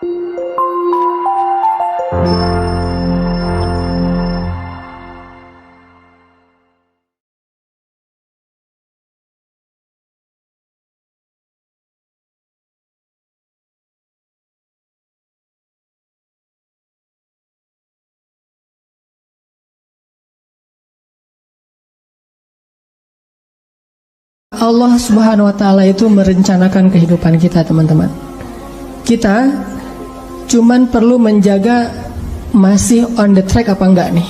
Allah Subhanahu wa Ta'ala itu merencanakan kehidupan kita, teman-teman. Kita cuman perlu menjaga masih on the track apa enggak nih.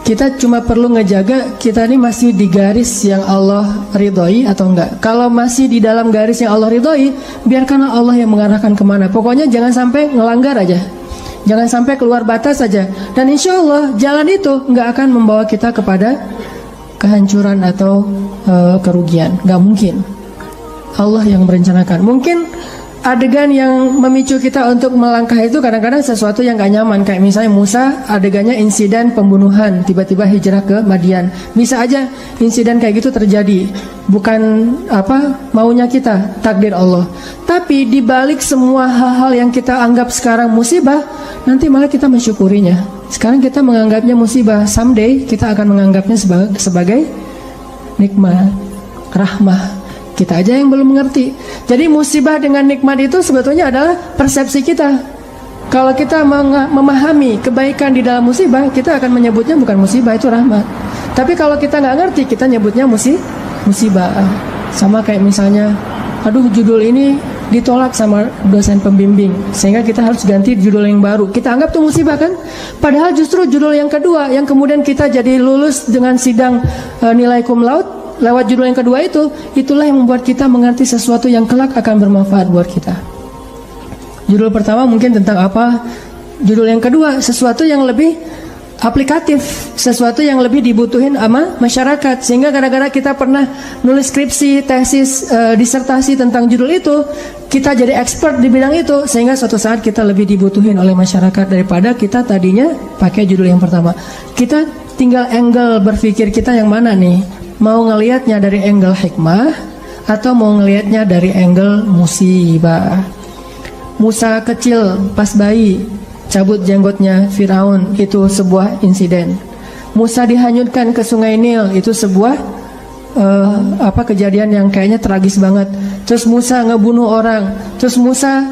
Kita cuma perlu ngejaga kita ini masih di garis yang Allah ridhoi atau enggak. Kalau masih di dalam garis yang Allah ridhoi, biarkanlah Allah yang mengarahkan kemana. Pokoknya jangan sampai ngelanggar aja, jangan sampai keluar batas saja. Dan insya Allah jalan itu enggak akan membawa kita kepada kehancuran atau kerugian. Gak mungkin. Allah yang merencanakan. Mungkin adegan yang memicu kita untuk melangkah itu kadang-kadang sesuatu yang gak nyaman. Kayak misalnya Musa, adegannya insiden pembunuhan, tiba-tiba hijrah ke Madian. Bisa aja insiden kayak gitu terjadi, bukan maunya kita, takdir Allah. Tapi dibalik semua hal-hal yang kita anggap sekarang musibah, nanti malah kita mensyukurinya. Sekarang kita menganggapnya musibah, someday kita akan menganggapnya sebagai nikmat, rahmah. Kita aja yang belum mengerti. Jadi musibah dengan nikmat itu sebetulnya adalah persepsi kita. Kalau kita memahami kebaikan di dalam musibah, kita akan menyebutnya bukan musibah, itu rahmat. Tapi kalau kita nggak ngerti, kita nyebutnya musibah. Sama kayak misalnya, aduh judul ini ditolak sama dosen pembimbing, sehingga kita harus ganti judul yang baru. Kita anggap itu musibah kan? Padahal justru judul yang kedua yang kemudian kita jadi lulus dengan sidang nilai cum laude, lewat judul yang kedua itulah yang membuat kita mengerti sesuatu yang kelak akan bermanfaat buat kita. Judul pertama mungkin tentang apa, judul yang kedua sesuatu yang lebih aplikatif, sesuatu yang lebih dibutuhin sama masyarakat. Sehingga gara-gara kita pernah nulis skripsi, tesis, disertasi tentang judul itu, kita jadi expert di bidang itu, sehingga suatu saat kita lebih dibutuhin oleh masyarakat daripada kita tadinya pakai judul yang pertama. Kita tinggal angle berpikir kita yang mana nih, mau ngelihatnya dari angle hikmah atau mau ngelihatnya dari angle musibah. Musa kecil pas bayi cabut jenggotnya Firaun, itu sebuah insiden. Musa dihanyutkan ke sungai Nil, itu sebuah kejadian yang kayaknya tragis banget. Terus Musa ngebunuh orang, terus Musa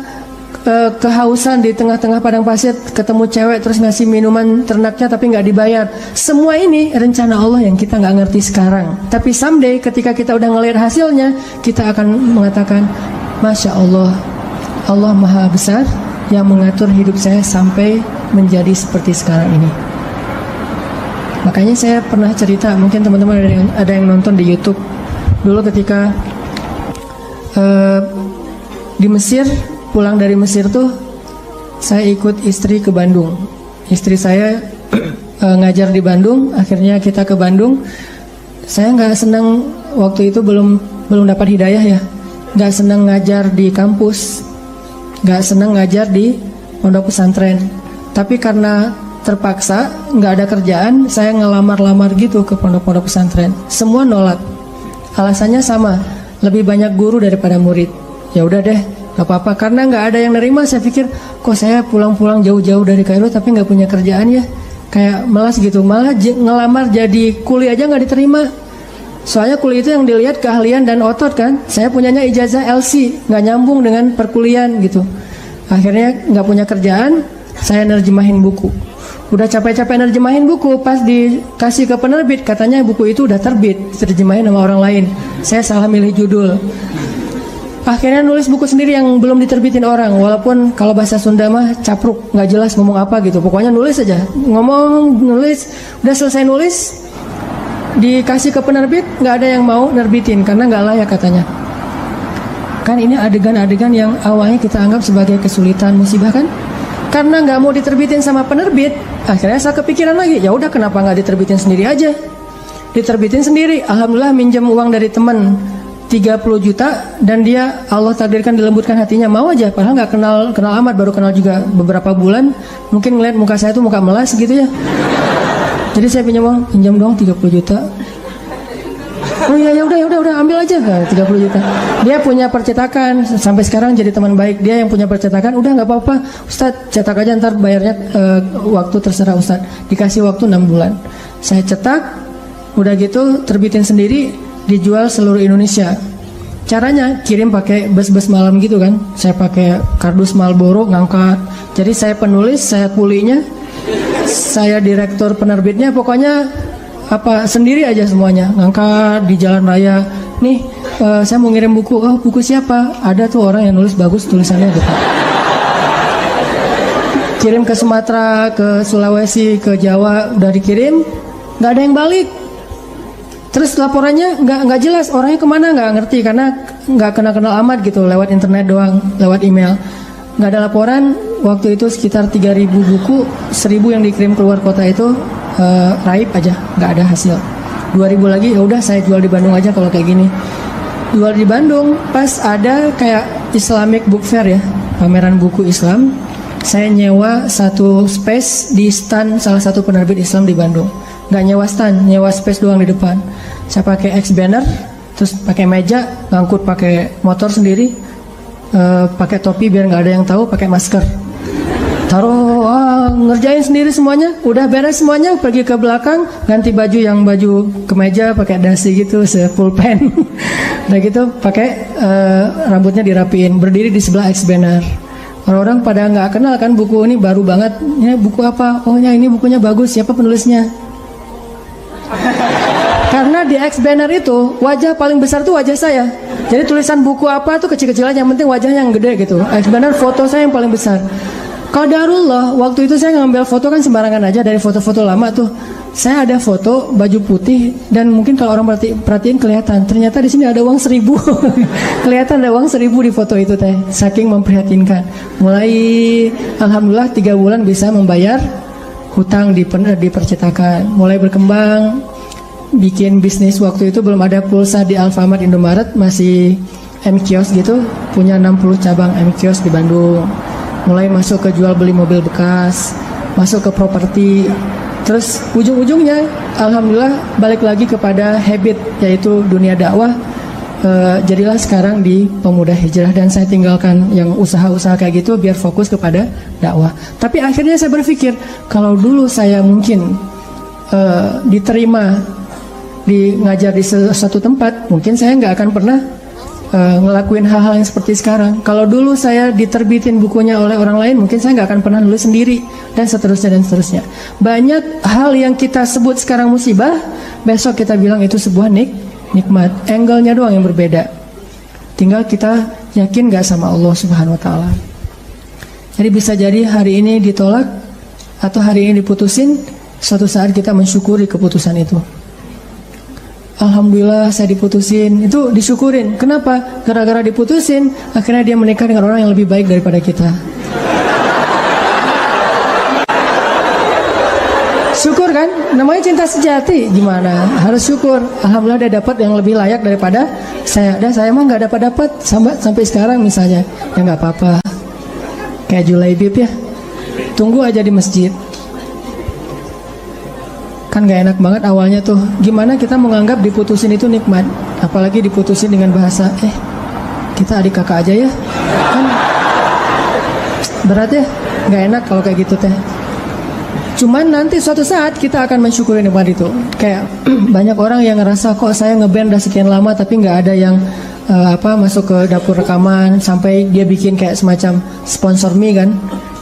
kehausan di tengah-tengah padang pasir, ketemu cewek terus ngasih minuman ternaknya tapi nggak dibayar. Semua ini rencana Allah yang kita nggak ngerti sekarang. Tapi someday ketika kita udah ngelihat hasilnya, kita akan mengatakan, Masya Allah, Allah Maha Besar yang mengatur hidup saya sampai menjadi seperti sekarang ini. Makanya saya pernah cerita, mungkin teman-teman ada yang nonton di YouTube. Dulu ketika di Mesir, pulang dari Mesir tuh, saya ikut istri ke Bandung. Istri saya ngajar di Bandung, akhirnya kita ke Bandung. Saya nggak senang waktu itu, belum dapat hidayah ya, nggak senang ngajar di kampus, nggak senang ngajar di pondok pesantren. Tapi karena terpaksa, nggak ada kerjaan, saya ngelamar-lamar gitu ke pondok-pondok pesantren. Semua nolak. Alasannya sama, lebih banyak guru daripada murid. Ya udah deh, gak apa-apa, karena nggak ada yang nerima. Saya pikir, kok saya pulang-pulang jauh-jauh dari Kairo tapi nggak punya kerjaan ya, kayak malas gitu. Malah ngelamar jadi kuli aja nggak diterima. Soalnya kuli itu yang dilihat keahlian dan otot kan. Saya punyanya ijazah LC, nggak nyambung dengan perkuliahan gitu. Akhirnya nggak punya kerjaan, saya nerjemahin buku. Udah capek-capek nerjemahin buku, pas dikasih ke penerbit katanya buku itu udah terbit, terjemahin sama orang lain. Saya salah milih judul. Akhirnya nulis buku sendiri yang belum diterbitin orang. Walaupun kalau bahasa Sunda mah capruk, nggak jelas ngomong apa gitu. Pokoknya nulis aja, nulis. Udah selesai nulis, dikasih ke penerbit, nggak ada yang mau nerbitin karena nggak layak katanya. Kan ini adegan-adegan yang awalnya kita anggap sebagai kesulitan, musibah kan? Karena nggak mau diterbitin sama penerbit, akhirnya saya kepikiran lagi, ya udah kenapa nggak diterbitin sendiri aja? Diterbitin sendiri. Alhamdulillah minjem uang dari teman 30 juta, dan dia Allah takdirkan dilembutkan hatinya, mau aja, padahal nggak kenal amat, baru kenal juga beberapa bulan. Mungkin ngeliat muka saya tuh muka melas gitu ya. Jadi saya pinjam dong 30 juta. Oh iya, ya udah ambil aja 30 juta. Dia punya percetakan sampai sekarang jadi teman baik. Dia yang punya percetakan, udah nggak apa-apa Ustadz, cetak aja ntar bayarnya waktu terserah Ustadz. Dikasih waktu 6 bulan. Saya cetak, udah gitu terbitin sendiri, dijual seluruh Indonesia. Caranya kirim pakai bus-bus malam gitu kan. Saya pakai kardus Marlboro ngangkat. Jadi saya penulis, saya kulinya, saya direktur penerbitnya, pokoknya apa sendiri aja semuanya, ngangkat di jalan raya. Nih saya mau ngirim buku. Oh, buku siapa? Ada tuh orang yang nulis bagus tulisannya gitu. Kirim ke Sumatera, ke Sulawesi, ke Jawa, udah dikirim, nggak ada yang balik. Terus laporannya nggak jelas, orangnya kemana nggak ngerti karena nggak kenal amat gitu, lewat internet doang, lewat email. Nggak ada laporan. Waktu itu sekitar 3.000 buku, 1.000 yang dikirim keluar kota itu raib aja, nggak ada hasil. 2.000 lagi, ya udah saya jual di Bandung aja kalau kayak gini. Jual di Bandung, pas ada kayak Islamic Book Fair ya, pameran buku Islam. Saya nyewa satu space di stand salah satu penerbit Islam di Bandung. Nggak nyewa stand, nyewa space doang di depan. Saya pakai X banner, terus pakai meja, ngangkut pakai motor sendiri, pakai topi biar nggak ada yang tahu, pakai masker, taruh, ngerjain sendiri semuanya. Udah beres semuanya, pergi ke belakang, ganti baju yang baju kemeja, pakai dasi gitu, full pen. Udah gitu, pakai rambutnya dirapiin, berdiri di sebelah X banner. Orang-orang pada nggak kenal kan buku ini baru banget. Ini buku apa? Oh ya ini bukunya bagus. Siapa penulisnya? Karena di X banner itu wajah paling besar tuh wajah saya. Jadi tulisan buku apa tuh kecil-kecil aja, yang penting wajahnya yang gede gitu. X banner foto saya yang paling besar. Qadarullah, waktu itu saya ngambil foto kan sembarangan aja dari foto-foto lama tuh. Saya ada foto baju putih dan mungkin kalau orang perhatiin kelihatan. Ternyata di sini ada uang 1.000. Kelihatan ada uang 1.000 di foto itu teh. Saking memprihatinkan. Mulai alhamdulillah 3 bulan bisa membayar hutang di percetakan. Mulai berkembang, bikin bisnis. Waktu itu belum ada pulsa di Alfamart, Indomaret, masih M-Kios gitu. Punya 60 cabang M-Kios di Bandung. Mulai masuk ke jual beli mobil bekas, masuk ke properti. Terus ujung-ujungnya alhamdulillah balik lagi kepada habit, yaitu dunia dakwah. Jadilah sekarang di Pemuda Hijrah, dan saya tinggalkan yang usaha-usaha kayak gitu biar fokus kepada dakwah. Tapi akhirnya saya berpikir, kalau dulu saya mungkin diterima di ngajar di satu tempat, mungkin saya nggak akan pernah ngelakuin hal-hal yang seperti sekarang. Kalau dulu saya diterbitin bukunya oleh orang lain, mungkin saya nggak akan pernah nulis sendiri, dan seterusnya dan seterusnya. Banyak hal yang kita sebut sekarang musibah, besok kita bilang itu sebuah nikmat. Angle-nya doang yang berbeda. Tinggal kita yakin nggak sama Allah Subhanahu Wa Taala. Jadi bisa jadi hari ini ditolak atau hari ini diputusin, suatu saat kita mensyukuri keputusan itu. Alhamdulillah saya diputusin, itu disyukurin. Kenapa? Gara-gara diputusin, akhirnya dia menikah dengan orang yang lebih baik daripada kita. Syukur kan? Namanya cinta sejati. Gimana? Harus syukur. Alhamdulillah dia dapat yang lebih layak daripada saya. Dan saya mah nggak dapat sampai sekarang misalnya. Ya nggak apa-apa. Kayak Julaibib ya. Tunggu aja di masjid. Kan gak enak banget awalnya tuh. Gimana kita menganggap diputusin itu nikmat, apalagi diputusin dengan bahasa kita adik kakak aja ya. Kan berat ya. Gak enak kalau kayak gitu teh. Cuman nanti suatu saat kita akan mensyukuri nikmat itu. Kayak banyak orang yang ngerasa kok saya ngeband udah sekian lama tapi gak ada yang masuk ke dapur rekaman, sampai dia bikin kayak semacam sponsor me kan.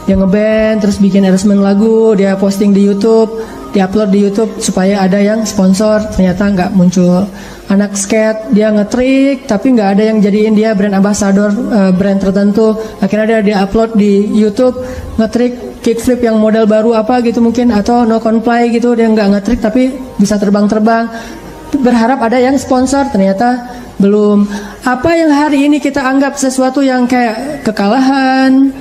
Dia ngeband terus bikin arrangement lagu, dia posting di YouTube, diupload di YouTube supaya ada yang sponsor. Ternyata nggak muncul. Anak skate, dia ngetrik tapi nggak ada yang jadiin dia brand ambassador brand tertentu. Akhirnya dia upload di YouTube ngetrik kickflip yang model baru apa gitu mungkin, atau no confly gitu, dia nggak ngetrik tapi bisa terbang-terbang. Berharap ada yang sponsor, ternyata belum. Apa yang hari ini kita anggap sesuatu yang kayak kekalahan,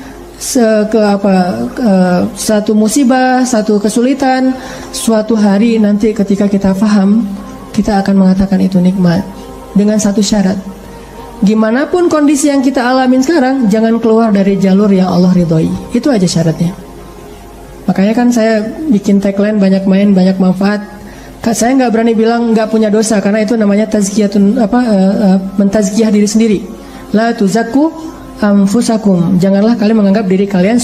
satu musibah, satu kesulitan, suatu hari nanti ketika kita paham, kita akan mengatakan itu nikmat. Dengan satu syarat, gimana pun kondisi yang kita alamin sekarang, jangan keluar dari jalur yang Allah ridhoi. Itu aja syaratnya. Makanya kan saya bikin tagline banyak main, banyak manfaat. Saya nggak berani bilang nggak punya dosa, karena itu namanya tazkiyatun mentazkiyah diri sendiri. La tuzakku anfusakum, janganlah kalian menganggap diri kalian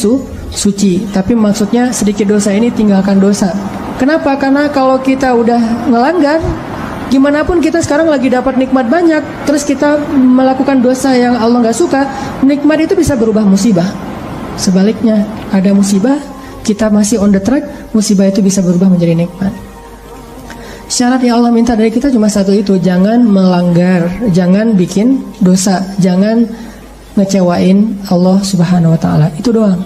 suci. Tapi maksudnya sedikit dosa ini tinggalkan dosa. Kenapa? Karena kalau kita udah ngelanggar, gimana pun kita sekarang lagi dapat nikmat banyak, terus kita melakukan dosa yang Allah nggak suka, nikmat itu bisa berubah musibah. Sebaliknya, ada musibah, kita masih on the track, musibah itu bisa berubah menjadi nikmat. Syarat yang Allah minta dari kita cuma satu itu, jangan melanggar, jangan bikin dosa, jangan ngecewain Allah Subhanahu wa Ta'ala. Itu doang.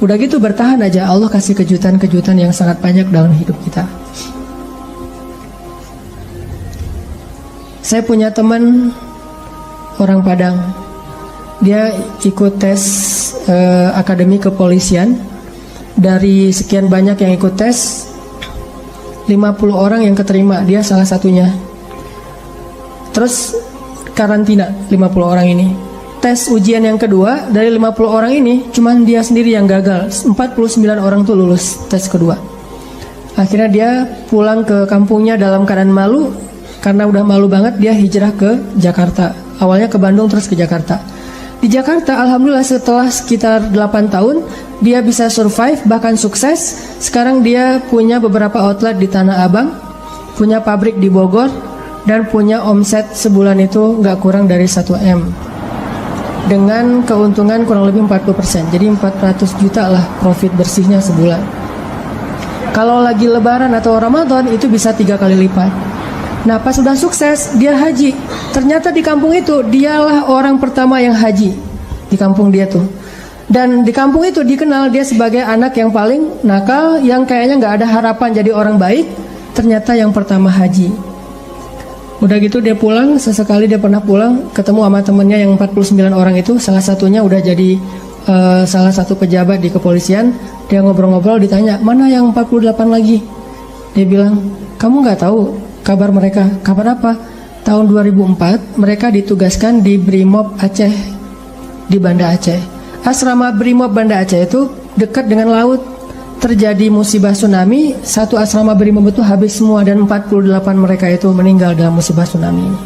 Udah gitu bertahan aja, Allah kasih kejutan-kejutan yang sangat banyak dalam hidup kita. Saya punya teman orang Padang, dia ikut tes akademi kepolisian. Dari sekian banyak yang ikut tes, 50 orang yang keterima, dia salah satunya. Terus karantina 50 orang ini. Tes ujian yang kedua, dari 50 orang ini cuman dia sendiri yang gagal. 49 orang tuh lulus tes kedua. Akhirnya dia pulang ke kampungnya dalam keadaan malu. Karena udah malu banget, dia hijrah ke Jakarta. Awalnya ke Bandung, terus ke Jakarta. Di Jakarta, alhamdulillah setelah sekitar 8 tahun, dia bisa survive, bahkan sukses. Sekarang dia punya beberapa outlet di Tanah Abang, punya pabrik di Bogor, dan punya omset sebulan itu nggak kurang dari 1M. Dengan keuntungan kurang lebih 40%, jadi 400 juta lah profit bersihnya sebulan. Kalau lagi Lebaran atau Ramadan, itu bisa 3 kali lipat. Nah, pas sudah sukses, dia haji. Ternyata di kampung itu, dialah orang pertama yang haji. Di kampung dia tuh. Dan di kampung itu dikenal dia sebagai anak yang paling nakal, yang kayaknya nggak ada harapan jadi orang baik. Ternyata yang pertama haji. Udah gitu dia pulang, sesekali dia pernah pulang, ketemu sama temennya yang 49 orang itu. Salah satunya udah jadi salah satu pejabat di kepolisian. Dia ngobrol-ngobrol, ditanya, mana yang 48 lagi? Dia bilang, kamu nggak tahu kabar mereka? Kabar apa? Tahun 2004 mereka ditugaskan di Brimob Aceh, di Banda Aceh. Asrama Brimob Banda Aceh itu dekat dengan laut. Terjadi musibah tsunami, satu asrama Brimob itu habis semua, dan 48 mereka itu meninggal dalam musibah tsunami ini.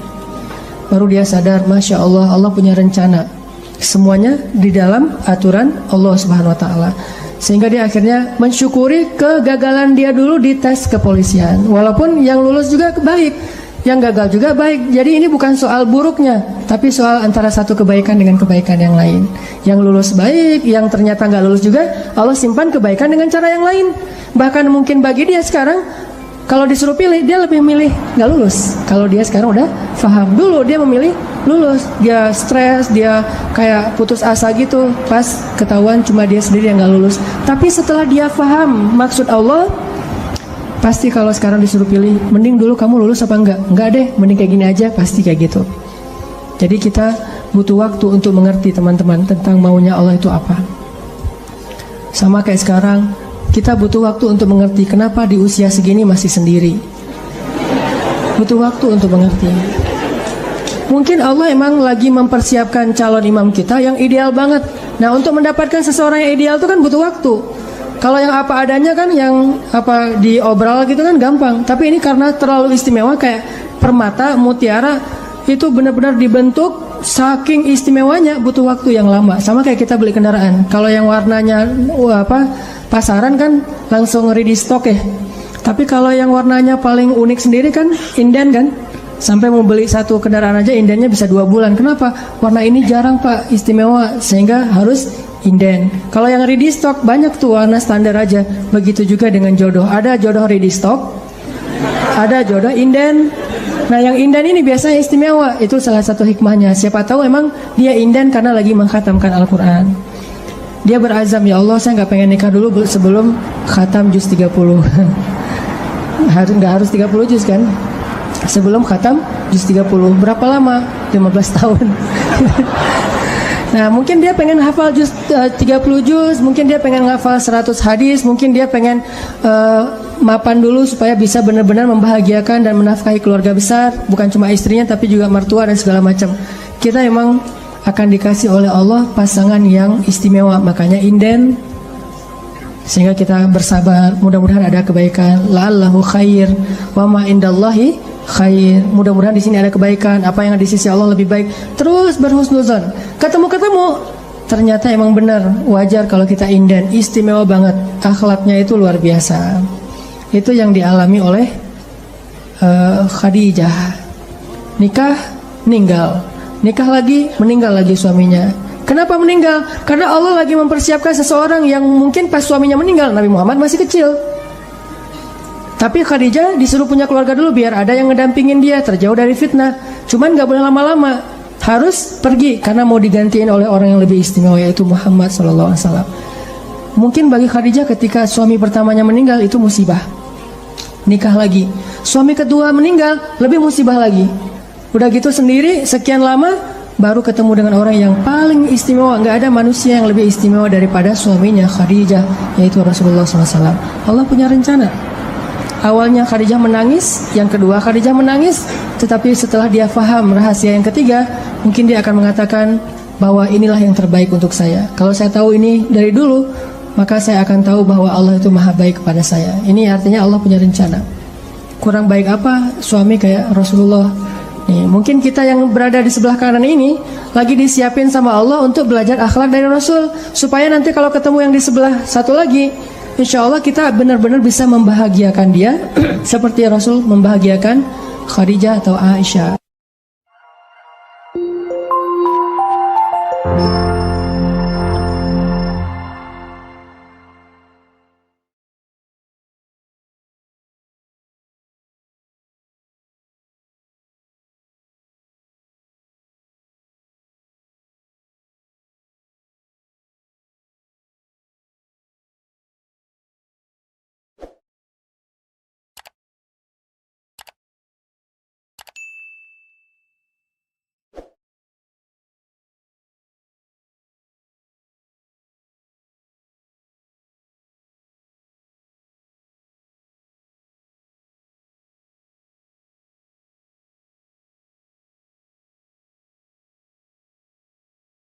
Baru dia sadar, Masya Allah, Allah punya rencana. Semuanya di dalam aturan Allah Subhanahu wa Ta'ala. Sehingga dia akhirnya mensyukuri kegagalan dia dulu di tes kepolisian. Walaupun yang lulus juga baik, yang gagal juga baik. Jadi ini bukan soal buruknya, tapi soal antara satu kebaikan dengan kebaikan yang lain. Yang lulus baik, yang ternyata nggak lulus juga, Allah simpan kebaikan dengan cara yang lain. Bahkan mungkin bagi dia sekarang, kalau disuruh pilih, dia lebih milih nggak lulus. Kalau dia sekarang udah paham, dulu dia memilih lulus, dia stres, dia kayak putus asa gitu pas ketahuan cuma dia sendiri yang nggak lulus. Tapi setelah dia paham maksud Allah, pasti kalau sekarang disuruh pilih, mending dulu kamu lulus apa enggak deh, mending kayak gini aja, pasti kayak gitu. Jadi kita butuh waktu untuk mengerti teman-teman tentang maunya Allah itu apa. Sama kayak sekarang, kita butuh waktu untuk mengerti kenapa di usia segini masih sendiri. Butuh waktu untuk mengerti. Mungkin Allah emang lagi mempersiapkan calon imam kita yang ideal banget. Nah, untuk mendapatkan seseorang yang ideal itu kan butuh waktu. Kalau yang apa adanya kan, yang apa diobral gitu kan gampang. Tapi ini karena terlalu istimewa, kayak permata, mutiara, itu benar-benar dibentuk saking istimewanya, butuh waktu yang lama. Sama kayak kita beli kendaraan. Kalau yang warnanya pasaran kan langsung ready stock ya. Tapi kalau yang warnanya paling unik sendiri kan inden kan. Sampai mau beli satu kendaraan aja indennya bisa 2 bulan. Kenapa? Warna ini jarang Pak, istimewa, sehingga harus inden. Kalau yang ready stock banyak tuh warna standar aja. Begitu juga dengan jodoh. Ada jodoh ready stock, ada jodoh inden. Nah, yang inden ini biasanya istimewa. Itu salah satu hikmahnya. Siapa tahu emang dia inden karena lagi mengkhatamkan Al-Quran. Dia berazam, ya Allah, saya nggak pengen nikah dulu sebelum khatam juz 30. Nggak harus 30 juz kan? Sebelum khatam juz 30. Berapa lama? 15 tahun. Nah, mungkin dia pengen hafal juz 30 juz, mungkin dia pengen hafal 100 hadis, mungkin dia pengen mapan dulu supaya bisa benar-benar membahagiakan dan menafkahi keluarga besar, bukan cuma istrinya tapi juga mertua dan segala macam. Kita emang akan dikasih oleh Allah pasangan yang istimewa, makanya inden. sehingga kita bersabar. Mudah-mudahan ada kebaikan. La'allahu khair wa ma indallahi khair. Mudah-mudahan di sini ada kebaikan. Apa yang di sisi Allah lebih baik. Terus berhusnuzon. Ketemu, ternyata emang benar. Wajar kalau kita inden. Istimewa banget. Akhlaknya itu luar biasa. Itu yang dialami oleh Khadijah. Nikah, meninggal. Nikah lagi, meninggal lagi suaminya. Kenapa meninggal? Karena Allah lagi mempersiapkan seseorang yang mungkin pas suaminya meninggal, Nabi Muhammad masih kecil. Tapi Khadijah disuruh punya keluarga dulu biar ada yang ngedampingin dia, terjauh dari fitnah. Cuman gak boleh lama-lama, harus pergi karena mau digantiin oleh orang yang lebih istimewa, yaitu Muhammad SAW. Mungkin bagi Khadijah ketika suami pertamanya meninggal itu musibah. Nikah lagi, suami kedua meninggal, lebih musibah lagi. Udah gitu sendiri, sekian lama baru ketemu dengan orang yang paling istimewa. Gak ada manusia yang lebih istimewa daripada suaminya Khadijah, yaitu Rasulullah SAW. Allah punya rencana. Awalnya Khadijah menangis, yang kedua Khadijah menangis, tetapi setelah dia faham rahasia yang ketiga, mungkin dia akan mengatakan bahwa inilah yang terbaik untuk saya. Kalau saya tahu ini dari dulu, maka saya akan tahu bahwa Allah itu maha baik kepada saya. Ini artinya Allah punya rencana. Kurang baik apa suami kayak Rasulullah? Nih, mungkin kita yang berada di sebelah kanan ini lagi disiapin sama Allah untuk belajar akhlak dari Rasul, supaya nanti kalau ketemu yang di sebelah satu lagi, insya Allah kita benar-benar bisa membahagiakan dia seperti Rasul membahagiakan Khadijah atau Aisyah.